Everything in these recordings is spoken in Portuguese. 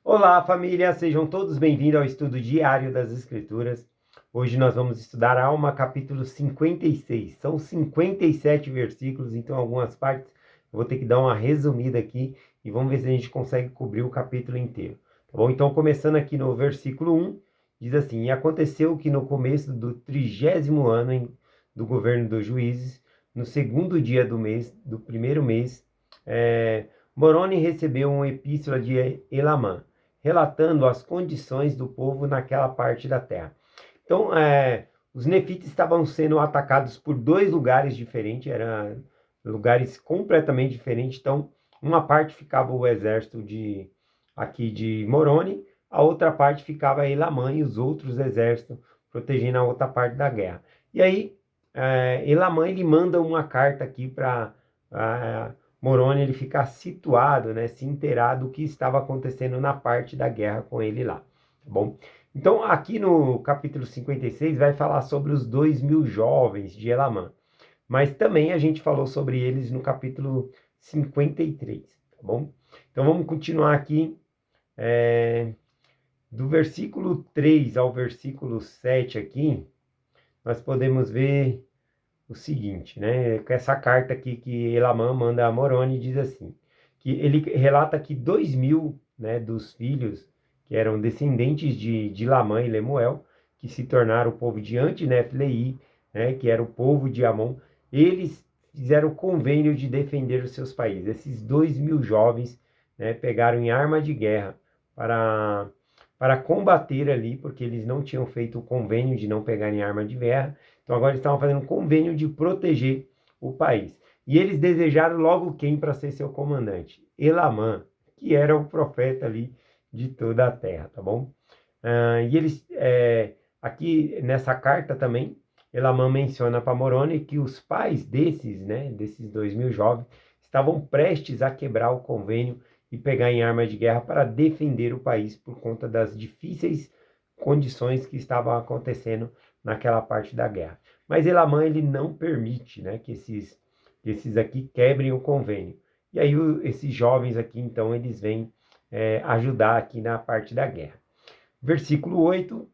Olá, família! Sejam todos bem-vindos ao estudo diário das Escrituras. Hoje nós vamos estudar Alma, capítulo 56. São 57 versículos, então algumas partes eu vou ter que dar uma resumida aqui e vamos ver se a gente consegue cobrir o capítulo inteiro. Tá bom? Então, começando aqui no versículo 1, diz assim: E aconteceu que no começo do 30º ano do governo dos juízes, no segundo dia do primeiro mês, Moroni recebeu uma epístola de Elamã, relatando as condições do povo naquela parte da terra. Então, os nefites estavam sendo atacados por dois lugares diferentes, eram lugares completamente diferentes. Então, uma parte ficava o exército aqui de Moroni, a outra parte ficava Elamã e os outros exércitos protegendo a outra parte da guerra. E aí, Elamã ele manda uma carta aqui para Moroni ele ficar situado, né, se inteirar do que estava acontecendo na parte da guerra com ele lá, tá bom? Então, aqui no capítulo 56 vai falar sobre os 2.000 jovens de Elamã, mas também a gente falou sobre eles no capítulo 53, tá bom? Então, vamos continuar aqui, do versículo 3 ao versículo 7 aqui, nós podemos ver o seguinte, né? Com essa carta aqui que Elamã manda a Moroni, diz assim, que ele relata que 2.000, né, dos filhos que eram descendentes de Lamã e Lemuel, que se tornaram o povo de Anti-Neflei, né, que era o povo de Amon, eles fizeram o convênio de defender os seus países. Esses 2.000 jovens, né, pegaram em arma de guerra para combater ali, porque eles não tinham feito o convênio de não pegar em arma de guerra. Então agora eles estavam fazendo um convênio de proteger o país. E eles desejaram logo quem para ser seu comandante? Elamã, que era o profeta ali de toda a terra, tá bom? E eles, aqui nessa carta também, Elamã menciona para Moroni que os pais desses 2.000 jovens, estavam prestes a quebrar o convênio e pegar em arma de guerra para defender o país por conta das difíceis condições que estavam acontecendo naquela parte da guerra. Mas Elamã ele não permite, né, que esses aqui quebrem o convênio. E aí esses jovens aqui, então, eles vêm ajudar aqui na parte da guerra. Versículo 8,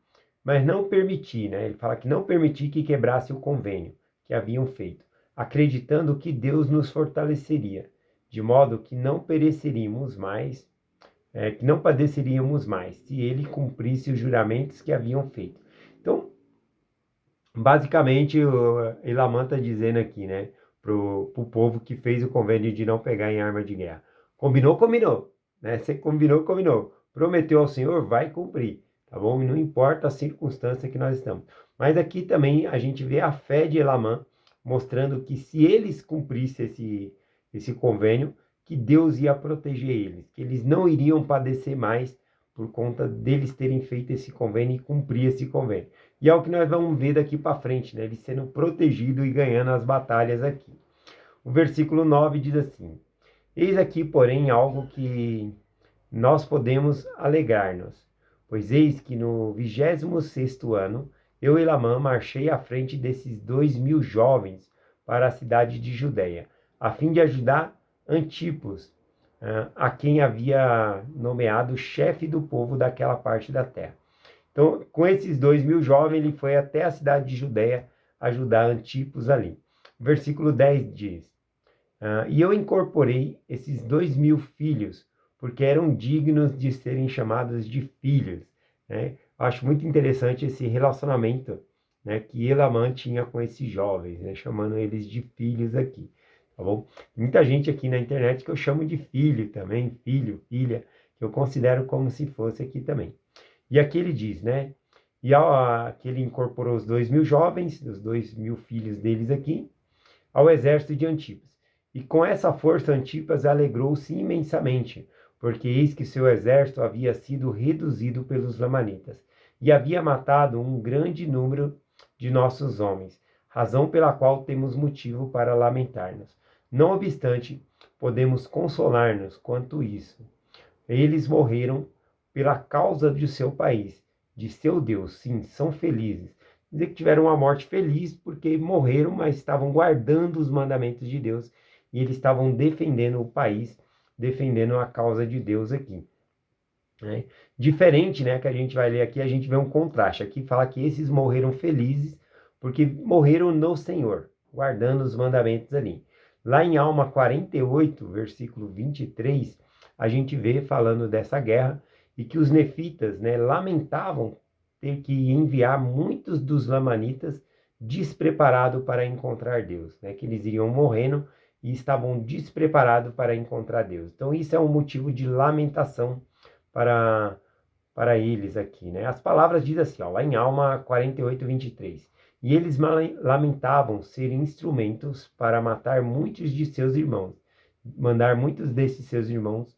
mas não permiti, né? Ele fala que não permiti que quebrasse o convênio que haviam feito, acreditando que Deus nos fortaleceria, de modo que não pereceríamos mais, que não padeceríamos mais, se ele cumprisse os juramentos que haviam feito. Então, basicamente, o Elamã está dizendo aqui, né, pro povo que fez o convênio de não pegar em arma de guerra. Combinou, combinou, né? Você combinou, combinou. Prometeu ao Senhor, vai cumprir, tá bom? Não importa a circunstância que nós estamos. Mas aqui também a gente vê a fé de Elamã, mostrando que se eles cumprissem esse convênio, que Deus ia proteger eles, que eles não iriam padecer mais por conta deles terem feito esse convênio e cumprir esse convênio. E é o que nós vamos ver daqui para frente, né? Ele sendo protegido e ganhando as batalhas aqui. O versículo 9 diz assim: Eis aqui, porém, algo que nós podemos alegrar-nos, pois eis que no 26º ano, eu e Elamã marchei à frente desses 2.000 jovens para a cidade de Judeia, a fim de ajudar Antipos, a quem havia nomeado chefe do povo daquela parte da terra. Então, com esses 2.000 jovens, ele foi até a cidade de Judeia ajudar Antipos ali. Versículo 10 diz: E eu incorporei esses 2.000 filhos, porque eram dignos de serem chamados de filhos. Né? Acho muito interessante esse relacionamento, né, que Elamã tinha com esses jovens, né, chamando eles de filhos aqui. Tá bom? Muita gente aqui na internet que eu chamo de filho também, filho, filha, que eu considero como se fosse aqui também. E aqui ele diz, né? E que ele incorporou os 2.000 jovens, os 2.000 filhos deles aqui, ao exército de Antipas. E com essa força Antipas alegrou-se imensamente, porque eis que seu exército havia sido reduzido pelos lamanitas, e havia matado um grande número de nossos homens, razão pela qual temos motivo para lamentar-nos. Não obstante, podemos consolar-nos quanto isso. Eles morreram pela causa de seu país, de seu Deus. Sim, são felizes. Dizer que tiveram uma morte feliz porque morreram, mas estavam guardando os mandamentos de Deus e eles estavam defendendo o país, defendendo a causa de Deus aqui. né? Diferente, né, que a gente vai ler aqui, a gente vê um contraste. Aqui fala que esses morreram felizes porque morreram no Senhor, guardando os mandamentos ali. Lá em Alma 48, versículo 23, a gente vê falando dessa guerra e que os nefitas, né, lamentavam ter que enviar muitos dos lamanitas despreparados para encontrar Deus, né, que eles iriam morrendo e estavam despreparados para encontrar Deus. Então isso é um motivo de lamentação para, para eles aqui, né? As palavras dizem assim, ó, lá em Alma 48, 23. E eles lamentavam ser instrumentos para matar muitos de seus irmãos, mandar muitos desses seus irmãos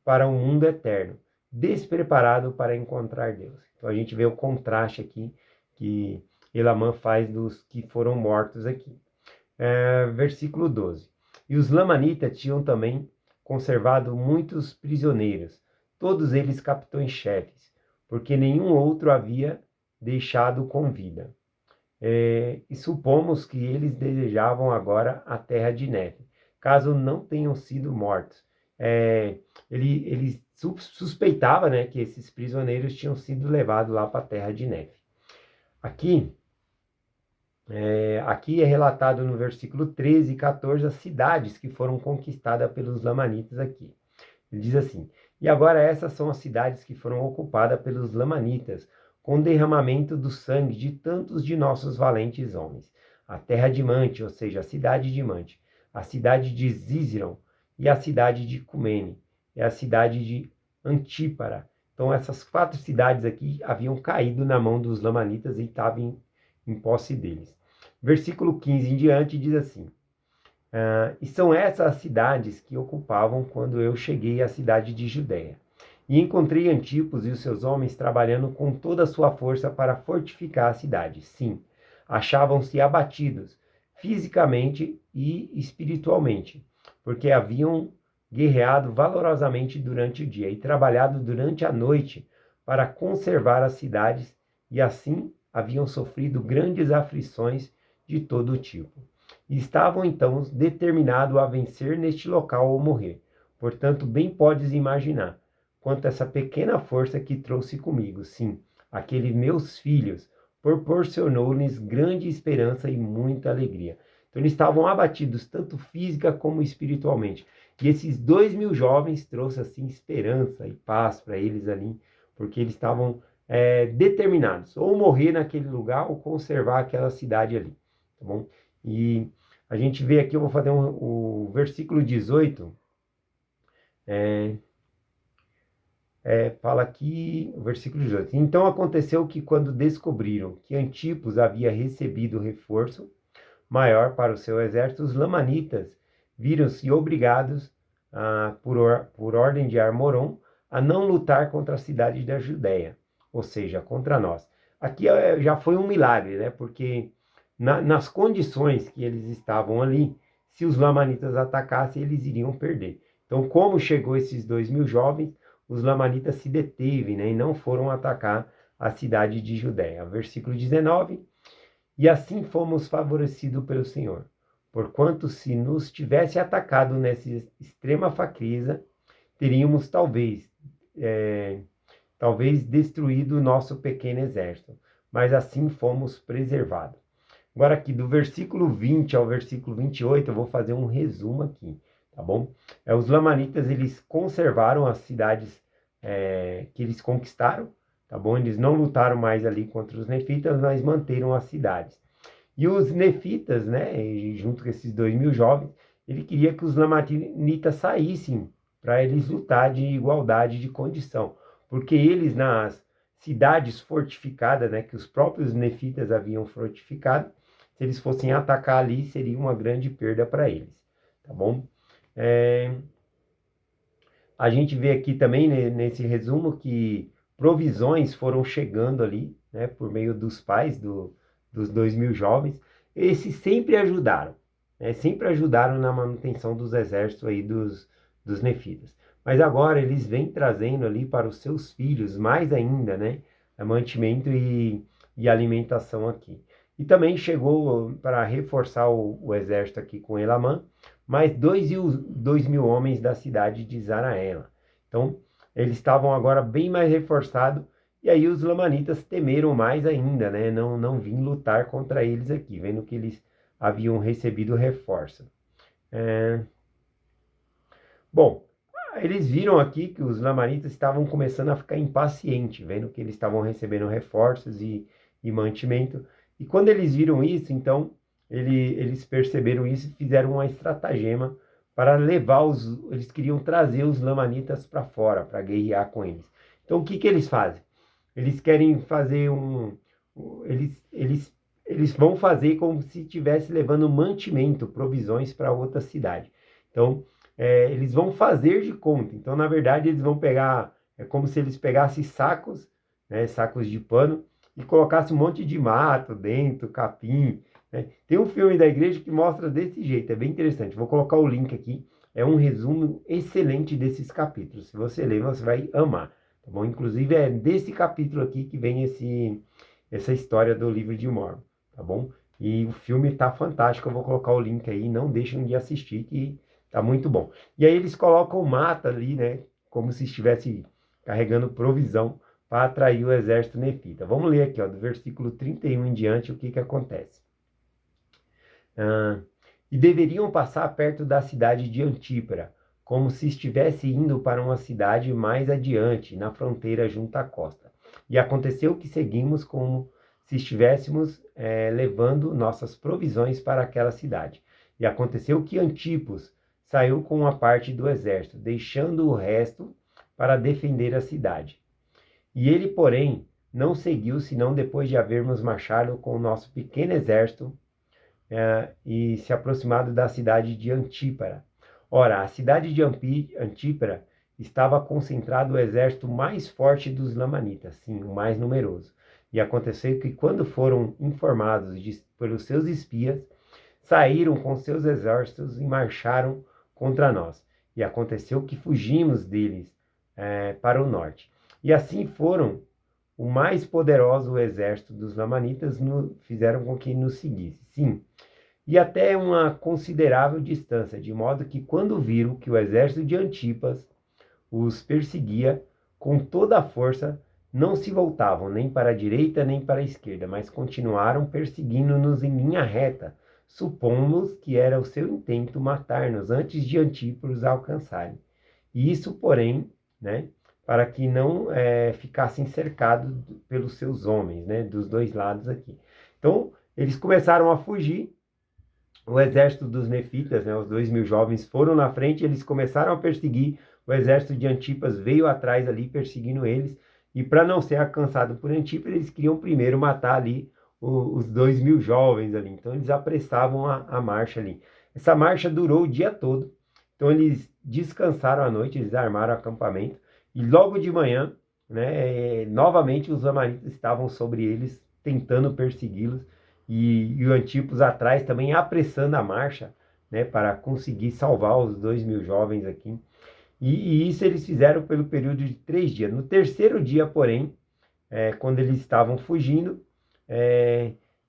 para o mundo eterno, despreparado para encontrar Deus. Então a gente vê o contraste aqui que Elamã faz dos que foram mortos aqui. Versículo 12. E os lamanitas tinham também conservado muitos prisioneiros, todos eles capitães-chefes, porque nenhum outro havia deixado com vida. E supomos que eles desejavam agora a terra de neve, caso não tenham sido mortos. Ele suspeitava, né, que esses prisioneiros tinham sido levados lá para a terra de neve. Aqui é relatado no versículo 13 e 14 as cidades que foram conquistadas pelos lamanitas aqui. Ele diz assim, e agora essas são as cidades que foram ocupadas pelos lamanitas, com derramamento do sangue de tantos de nossos valentes homens. A terra de Mante, ou seja, a cidade de Mante, a cidade de Zíziron e a cidade de Cumene, e a cidade de Antípara. Então essas 4 cidades aqui haviam caído na mão dos lamanitas e estavam em posse deles. Versículo 15 em diante diz assim, e são essas as cidades que ocupavam quando eu cheguei à cidade de Judéia. E encontrei Antipas e os seus homens trabalhando com toda a sua força para fortificar a cidade. Sim, achavam-se abatidos, fisicamente e espiritualmente, porque haviam guerreado valorosamente durante o dia e trabalhado durante a noite para conservar as cidades, e assim haviam sofrido grandes aflições de todo tipo. E estavam então determinados a vencer neste local ou morrer. Portanto, bem podes imaginar quanto essa pequena força que trouxe comigo, sim, aqueles meus filhos, proporcionou-lhes grande esperança e muita alegria. Então, eles estavam abatidos, tanto física como espiritualmente. E esses 2.000 jovens trouxe assim esperança e paz para eles ali, porque eles estavam determinados, ou morrer naquele lugar, ou conservar aquela cidade ali, tá bom? E a gente vê aqui, eu vou fazer o versículo 18, fala aqui, o versículo 18. Então aconteceu que quando descobriram que Antipas havia recebido reforço maior para o seu exército, os lamanitas viram-se obrigados, por ordem de Armorom, a não lutar contra a cidade da Judéia, ou seja, contra nós. Aqui já foi um milagre, né? Porque nas condições que eles estavam ali, se os lamanitas atacassem, eles iriam perder. Então, como chegou esses 2.000 jovens, os lamanitas se deteve, né, e não foram atacar a cidade de Judéia. Versículo 19, e assim fomos favorecidos pelo Senhor, porquanto se nos tivesse atacado nessa extrema fraqueza, teríamos talvez destruído o nosso pequeno exército, mas assim fomos preservados. Agora aqui, do versículo 20 ao versículo 28, eu vou fazer um resumo aqui, tá bom? Os lamanitas, eles conservaram as cidades que eles conquistaram, tá bom? Eles não lutaram mais ali contra os nefitas, mas manteram as cidades. E os nefitas, né, junto com esses 2.000 jovens, ele queria que os lamanitas saíssem para eles lutar de igualdade de condição, porque eles nas cidades fortificadas, né, que os próprios nefitas haviam fortificado, se eles fossem atacar ali, seria uma grande perda para eles, tá bom? A gente vê aqui também, né, nesse resumo, que provisões foram chegando ali, né, por meio dos pais dos 2.000 jovens. Esses sempre ajudaram, né, sempre ajudaram na manutenção dos exércitos aí dos nefitas. Mas agora eles vêm trazendo ali para os seus filhos mais ainda, né, mantimento e alimentação aqui. E também chegou para reforçar o exército aqui com Elamã, mais 2.000 homens da cidade de Zaraela. Então, eles estavam agora bem mais reforçados, e aí os lamanitas temeram mais ainda, né? Não vim lutar contra eles aqui, vendo que eles haviam recebido reforço. É, Bom, eles viram aqui que os lamanitas estavam começando a ficar impacientes, vendo que eles estavam recebendo reforços e mantimento. E quando eles viram isso, então, eles perceberam isso e fizeram uma estratagema para levar eles queriam trazer os lamanitas para fora, para guerrear com eles. Então, o que que eles fazem? Eles querem fazer eles vão fazer como se estivesse levando mantimento, provisões para outra cidade. Então, eles vão fazer de conta. Então, na verdade, eles vão pegar, é como se eles pegassem sacos, né, sacos de pano, e colocassem um monte de mato dentro, capim, né? Tem um filme da igreja que mostra desse jeito, é bem interessante. Vou colocar o link aqui. É um resumo excelente desses capítulos. Se você ler, você vai amar. Tá bom? Inclusive, é desse capítulo aqui que vem essa história do livro de Mormon. Tá bom? E o filme tá fantástico. Eu vou colocar o link aí. Não deixem de assistir, que tá muito bom. E aí eles colocam mata ali, né? Como se estivesse carregando provisão para atrair o exército nefita. Vamos ler aqui, ó, do versículo 31 em diante, o que que acontece. E deveriam passar perto da cidade de Antípara, como se estivesse indo para uma cidade mais adiante, na fronteira junto à costa. E aconteceu que seguimos como se estivéssemos levando nossas provisões para aquela cidade. E aconteceu que Antípos saiu com uma parte do exército, deixando o resto para defender a cidade. E ele, porém, não seguiu, senão depois de havermos marchado com o nosso pequeno exército e se aproximado da cidade de Antípara. Ora, a cidade de Antípara estava concentrado o exército mais forte dos lamanitas, sim, o mais numeroso. E aconteceu que, quando foram informados pelos seus espias, saíram com seus exércitos e marcharam contra nós. E aconteceu que fugimos deles para o norte. E assim foram o mais poderoso exército dos lamanitas, fizeram com que nos seguisse. Sim, e até uma considerável distância, de modo que, quando viram que o exército de Antipas os perseguia com toda a força, não se voltavam nem para a direita nem para a esquerda, mas continuaram perseguindo-nos em linha reta, supomos que era o seu intento matar-nos antes de Antípas os alcançarem. E isso, porém, né, para que não ficassem cercados pelos seus homens, né, dos dois lados aqui. Então, eles começaram a fugir. O exército dos nefitas, né, os 2.000 jovens, foram na frente, eles começaram a perseguir, o exército de Antipas veio atrás ali, perseguindo eles, e para não ser alcançado por Antipas, eles queriam primeiro matar ali os 2.000 jovens ali, então eles apressavam a marcha ali. Essa marcha durou o dia todo, então eles descansaram à noite, eles armaram acampamento, e logo de manhã, né, novamente os amalequitas estavam sobre eles, tentando persegui-los, e o Antipas atrás também apressando a marcha, né, para conseguir salvar os 2.000 jovens aqui. E isso eles fizeram pelo período de 3 dias. No terceiro dia, porém, quando eles estavam fugindo,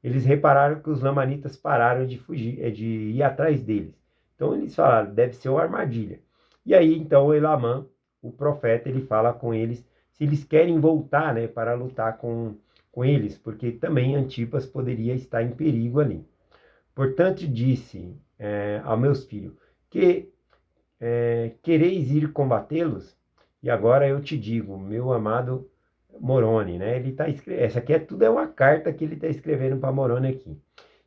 eles repararam que os lamanitas pararam de fugir, de ir atrás deles. Então eles falaram, deve ser uma armadilha. E aí então Elamã, o profeta, ele fala com eles se eles querem voltar, né, para lutar com eles, porque também Antipas poderia estar em perigo ali. Portanto, disse aos meus filhos, que quereis ir combatê-los? E agora eu te digo, meu amado Moroni, né? Ele tá essa aqui tudo é uma carta que ele está escrevendo para Moroni aqui.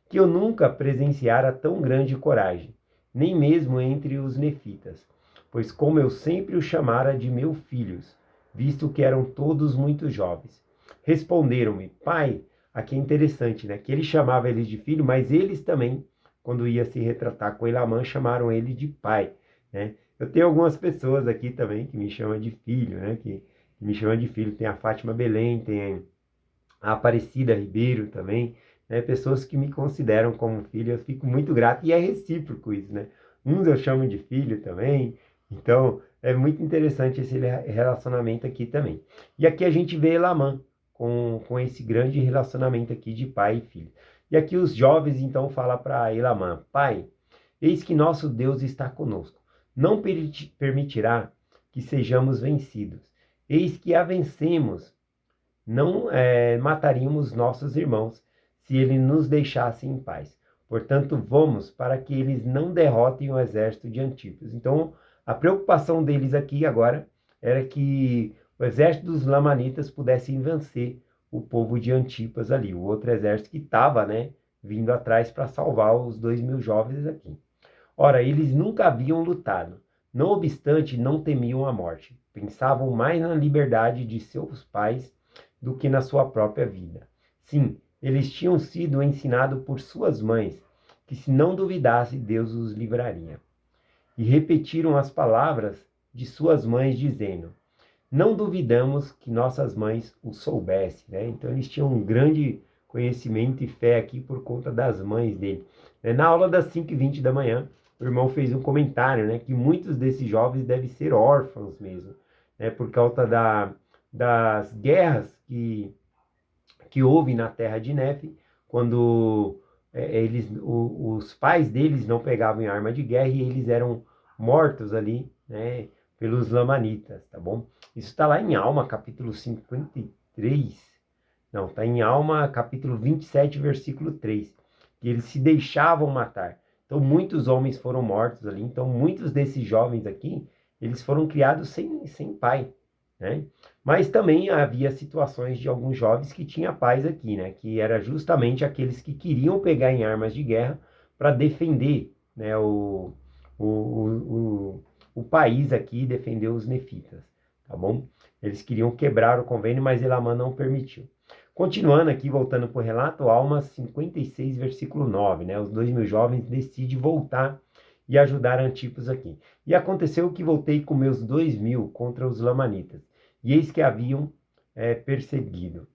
Que eu nunca presenciara tão grande coragem, nem mesmo entre os nefitas, pois como eu sempre os chamara de meus filhos, visto que eram todos muito jovens. Responderam-me, pai, aqui é interessante, né? Que ele chamava eles de filho, mas eles também, quando ia se retratar com Elamã, chamaram ele de pai, né? Eu tenho algumas pessoas aqui também que me chamam de filho, né? Que me chamam de filho. Tem a Fátima Belém, tem a Aparecida Ribeiro também, né? Pessoas que me consideram como filho, eu fico muito grato, e é recíproco isso, né? Uns eu chamo de filho também, então é muito interessante esse relacionamento aqui também. E aqui a gente vê Elamã com esse grande relacionamento aqui de pai e filho. E aqui os jovens então falam para Elamã, pai, eis que nosso Deus está conosco, não permitirá que sejamos vencidos. Eis que a vencemos, não mataríamos nossos irmãos, se eles nos deixassem em paz. Portanto, vamos para que eles não derrotem o exército de Antipas. Então, a preocupação deles aqui agora era que o exército dos lamanitas pudesse vencer o povo de Antipas ali, o outro exército que estava, né, vindo atrás para salvar os 2.000 jovens aqui. Ora, eles nunca haviam lutado. Não obstante, não temiam a morte. Pensavam mais na liberdade de seus pais do que na sua própria vida. Sim, eles tinham sido ensinados por suas mães que se não duvidasse, Deus os livraria. E repetiram as palavras de suas mães, dizendo: não duvidamos que nossas mães o soubessem, né? Então eles tinham um grande conhecimento e fé aqui por conta das mães dele. Na aula das 5h20 da manhã, o irmão fez um comentário, né, que muitos desses jovens devem ser órfãos mesmo, né, por causa das guerras que houve na terra de Nefe, quando os pais deles não pegavam em arma de guerra e eles eram mortos ali, né, pelos lamanitas, tá bom? Isso está lá em Alma, capítulo 53, não, está em Alma, capítulo 27, versículo 3, que eles se deixavam matar. Então, muitos homens foram mortos ali, então muitos desses jovens aqui, eles foram criados sem pai, né? Mas também havia situações de alguns jovens que tinham pais aqui, né? Que era justamente aqueles que queriam pegar em armas de guerra para defender, né, o, o, o país aqui, defender os nefitas, tá bom? Eles queriam quebrar o convênio, mas Elamã não permitiu. Continuando aqui, voltando para o relato, Alma 56, versículo 9, né? Os 2.000 jovens decidem voltar e ajudar Antipas aqui. E aconteceu que voltei com meus 2.000 contra os lamanitas, e eis que haviam perseguido.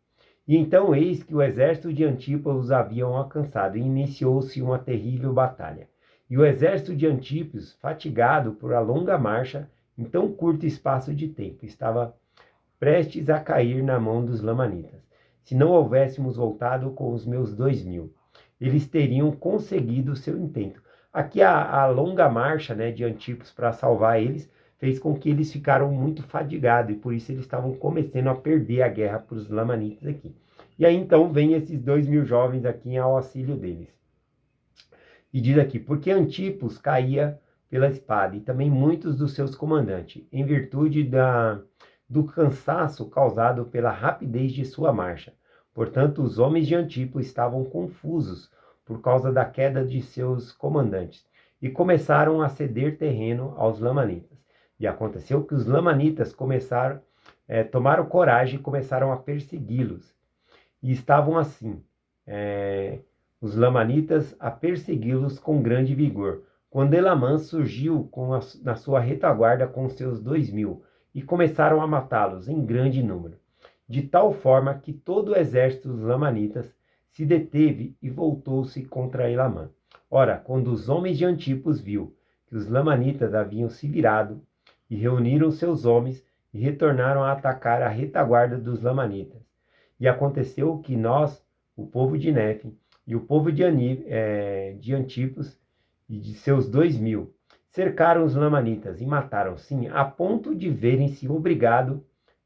E então eis que o exército de Antipas os haviam alcançado, e iniciou-se uma terrível batalha. E o exército de Antipas, fatigado por a longa marcha, em tão curto espaço de tempo, estava prestes a cair na mão dos lamanitas. Se não houvéssemos voltado com os meus 2.000, eles teriam conseguido o seu intento. Aqui a longa marcha, né, de Antipas para salvar eles fez com que eles ficaram muito fadigados e por isso eles estavam começando a perder a guerra para os lamanitas aqui. E aí então vem esses 2.000 jovens aqui ao auxílio deles. E diz aqui, porque Antipas caía pela espada e também muitos dos seus comandantes, em virtude do cansaço causado pela rapidez de sua marcha. Portanto, os homens de Antipas estavam confusos por causa da queda de seus comandantes e começaram a ceder terreno aos lamanitas. E aconteceu que os lamanitas tomaram coragem e começaram a persegui-los. E estavam assim, os lamanitas a persegui-los com grande vigor, quando Elamã surgiu na sua retaguarda com seus 2.000, e começaram a matá-los em grande número, de tal forma que todo o exército dos lamanitas se deteve e voltou-se contra Elamã. Ora, quando os homens de Antipas viu que os lamanitas haviam se virado, e reuniram seus homens, e retornaram a atacar a retaguarda dos lamanitas. E aconteceu que nós, o povo de Nefe, e o povo de Antipas, e de seus 2.000, cercaram os lamanitas e mataram, sim, a ponto de verem-se obrigados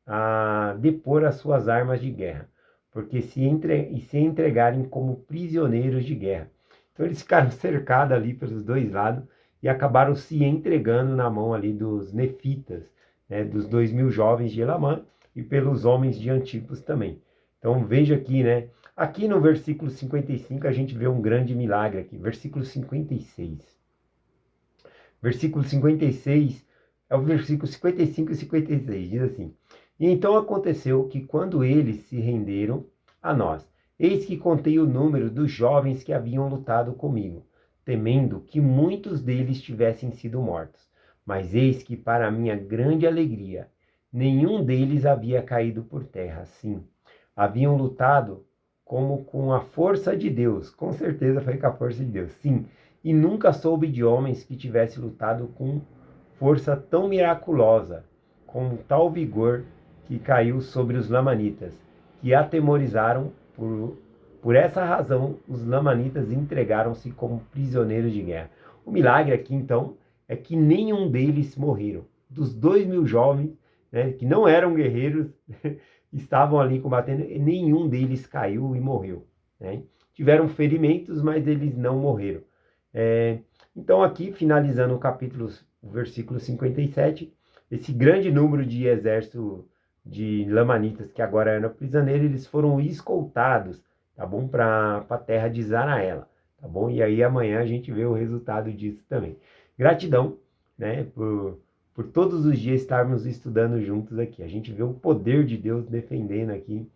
a depor as suas armas de guerra, porque se entregarem como prisioneiros de guerra. Então eles ficaram cercados ali pelos dois lados e acabaram se entregando na mão ali dos nefitas, né, dos 2.000 jovens de Elamã e pelos homens de Antipas também. Então veja aqui, né? Aqui no versículo 55 a gente vê um grande milagre aqui. Versículo 56. Versículo 56 é o versículo 55 e 56. Diz assim: e então aconteceu que quando eles se renderam a nós, eis que contei o número dos jovens que haviam lutado comigo, temendo que muitos deles tivessem sido mortos. Mas eis que, para minha grande alegria, nenhum deles havia caído por terra. Sim, haviam lutado como com a força de Deus. Com certeza foi com a força de Deus. Sim, e nunca soube de homens que tivessem lutado com força tão miraculosa, com tal vigor que caiu sobre os lamanitas, que atemorizaram. Por essa razão, os lamanitas entregaram-se como prisioneiros de guerra. O milagre aqui, então, é que nenhum deles morreram. dos 2.000 jovens, né, que não eram guerreiros, estavam ali combatendo, e nenhum deles caiu e morreu, né? Tiveram ferimentos, mas eles não morreram. Então aqui, finalizando o capítulo, o versículo 57, esse grande número de exército de lamanitas que agora eram prisioneiros, eles foram escoltados, tá bom? Para a terra de Zaraela, tá bom? E aí amanhã a gente vê o resultado disso também. Gratidão, né, por todos os dias estarmos estudando juntos aqui. A gente vê o poder de Deus defendendo aqui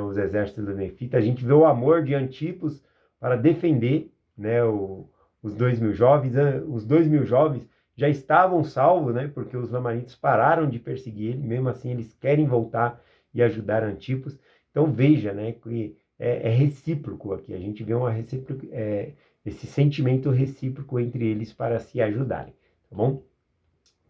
os exércitos do Nefita. A gente vê o amor de Antipas para defender, né, os 2.000 jovens. Os 2.000 jovens já estavam salvos, né, porque os lamanitas pararam de perseguir ele. Mesmo assim, eles querem voltar e ajudar Antipas. Então veja, né, que é recíproco aqui. A gente vê esse sentimento recíproco entre eles para se ajudarem, tá bom?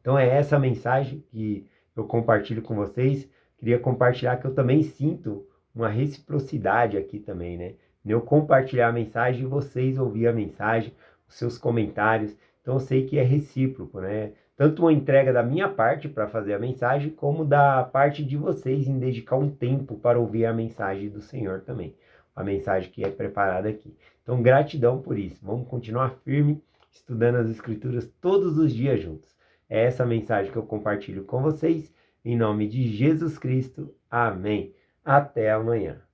Então é essa mensagem que eu compartilho com vocês. Queria compartilhar que eu também sinto uma reciprocidade aqui também, né? Eu compartilhar a mensagem e vocês ouvir a mensagem, os seus comentários. Então eu sei que é recíproco, né? Tanto uma entrega da minha parte para fazer a mensagem, como da parte de vocês em dedicar um tempo para ouvir a mensagem do Senhor também. A mensagem que é preparada aqui. Então gratidão por isso. Vamos continuar firme, estudando as Escrituras todos os dias juntos. É essa mensagem que eu compartilho com vocês. Em nome de Jesus Cristo. Amém. Até amanhã.